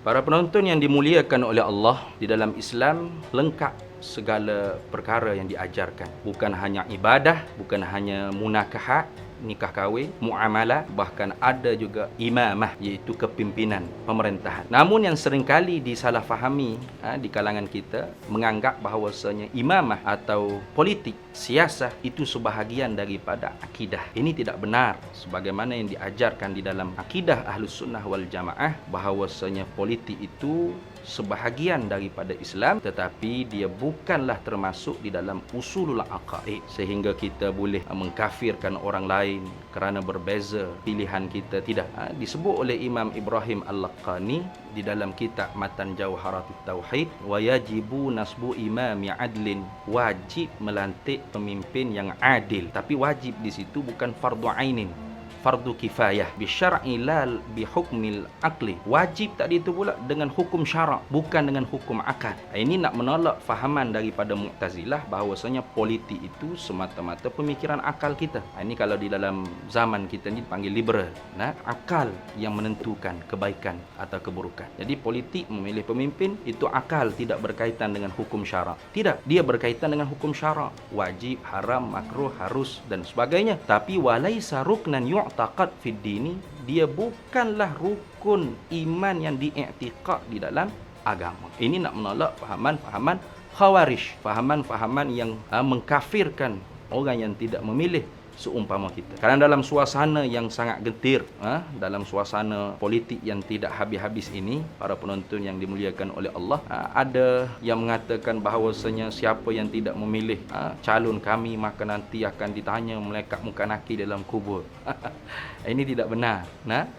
Para penonton yang dimuliakan oleh Allah, di dalam Islam lengkap segala perkara yang diajarkan. Bukan hanya ibadah, bukan hanya munakahat, nikah kahwin, muamalah, bahkan ada juga imamah, iaitu kepimpinan pemerintahan. Namun yang seringkali disalahfahami di kalangan kita, menganggap bahawasanya imamah atau politik, siasah itu sebahagian daripada akidah. Ini tidak benar, sebagaimana yang diajarkan di dalam akidah Ahlus Sunnah wal Jamaah, bahawasanya politik itu sebahagian daripada Islam, tetapi dia bukanlah termasuk di dalam usulul aqaid, sehingga kita boleh mengkafirkan orang lain kerana berbeza pilihan kita. Tidak. Disebut oleh Imam Ibrahim Al-Laqani di dalam kitab Matan Jawharatut Tauhid, wa yajibu nasbu imami adlin, wajib melantik pemimpin yang adil. Tapi wajib di situ bukan fardu ainin, fardu kifayah, bisyar'i la bihukmil aqli. Wajib tadi itu pula dengan hukum syarak, bukan dengan hukum akal. Ini nak menolak fahaman daripada Mu'tazilah bahawasanya politik itu semata-mata pemikiran akal kita. Ini kalau di dalam zaman kita ni dipanggil liberal. Akal yang menentukan kebaikan atau keburukan. Jadi politik memilih pemimpin itu akal, tidak berkaitan dengan hukum syarak. Tidak, dia berkaitan dengan hukum syarak. Wajib, haram, makruh, harus dan sebagainya. Tapi walaisa ruknan taqad fid dini, dia bukanlah rukun iman yang diiktikad di dalam agama. Ini nak menolak fahaman-fahaman khawarij, fahaman-fahaman yang mengkafirkan orang yang tidak memilih seumpama kita. Kerana dalam suasana yang sangat getir, dalam suasana politik yang tidak habis-habis ini, para penonton yang dimuliakan oleh Allah, ada yang mengatakan bahawasanya siapa yang tidak memilih calon kami, maka nanti akan ditanya melekat muka naki dalam kubur. Ini tidak benar.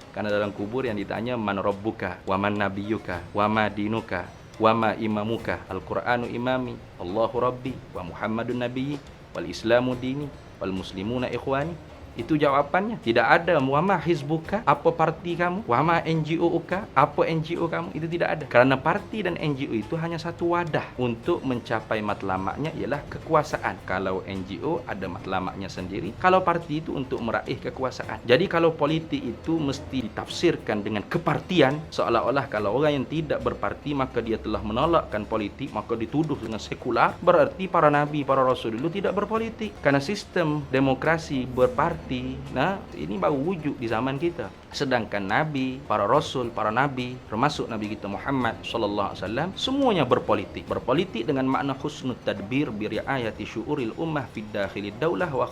Kerana dalam kubur yang ditanya man rabbuka, wa man nabiyuka, wa ma dinuka, wa ma imamuka. Al-Quranu imami, Allahu rabbi, wa Muhammadun nabiyyi, wal islamu dini, wal muslimuna ikhwani. Itu jawapannya. Tidak ada wama hizbuka, apa parti kamu, wama NGO uka, apa NGO kamu. Itu tidak ada. Kerana parti dan NGO itu hanya satu wadah untuk mencapai matlamatnya, ialah kekuasaan. Kalau NGO ada matlamatnya sendiri, kalau parti itu untuk meraih kekuasaan. Jadi kalau politik itu mesti ditafsirkan dengan kepartian, seolah-olah kalau orang yang tidak berparti maka dia telah menolakkan politik, maka dituduh dengan sekular, berarti para nabi, para rasul dulu tidak berpolitik. Karena sistem demokrasi berparti, ini baru wujud di zaman kita. Sedangkan nabi, para rasul, para nabi, termasuk nabi kita Muhammad sallallahu alaihi wasallam, semuanya berpolitik. Berpolitik dengan makna husnul tadbir bi riayati syu'uril ummah fid dakhilid daulah wa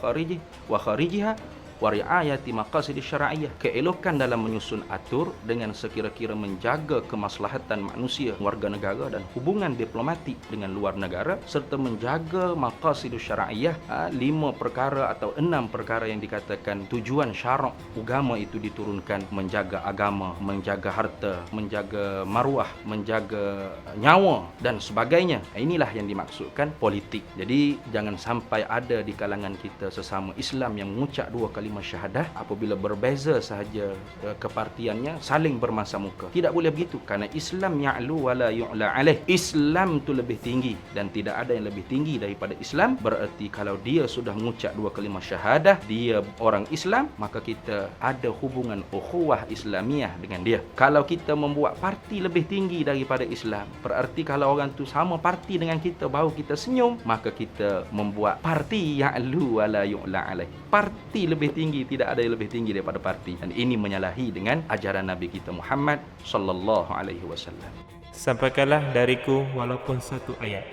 kharijiha wa riayati maqasid syar'iyyah. Keelokan dalam menyusun atur dengan sekira-kira menjaga kemaslahatan manusia, warga negara dan hubungan diplomatik dengan luar negara, serta menjaga maqasid syar'iyyah, 5 perkara atau 6 perkara yang dikatakan tujuan syarak agama itu diturunkan: menjaga agama, menjaga harta, menjaga maruah, menjaga nyawa dan sebagainya. Inilah yang dimaksudkan politik. Jadi jangan sampai ada di kalangan kita sesama Islam yang mengucap 2 kalimah syahadah, apabila berbeza sahaja kepartiannya, saling bermasa muka. Tidak boleh begitu, kerana Islam ya'lu wa la yu'la alaih. Islam tu lebih tinggi dan tidak ada yang lebih tinggi daripada Islam. Berarti kalau dia sudah mengucap 2 kalimah syahadah, dia orang Islam, maka kita ada hubungan ukhuwah Islamiyah dengan dia. Kalau kita membuat parti lebih tinggi daripada Islam, berarti kalau orang tu sama parti dengan kita baru kita senyum, maka kita membuat parti ya'lu wa la yu'la alaih. Parti lebih tinggi, tidak ada yang lebih tinggi daripada parti. Dan ini menyalahi dengan ajaran Nabi kita Muhammad sallallahu alaihi wasallam. Sampaikanlah dariku walaupun satu ayat.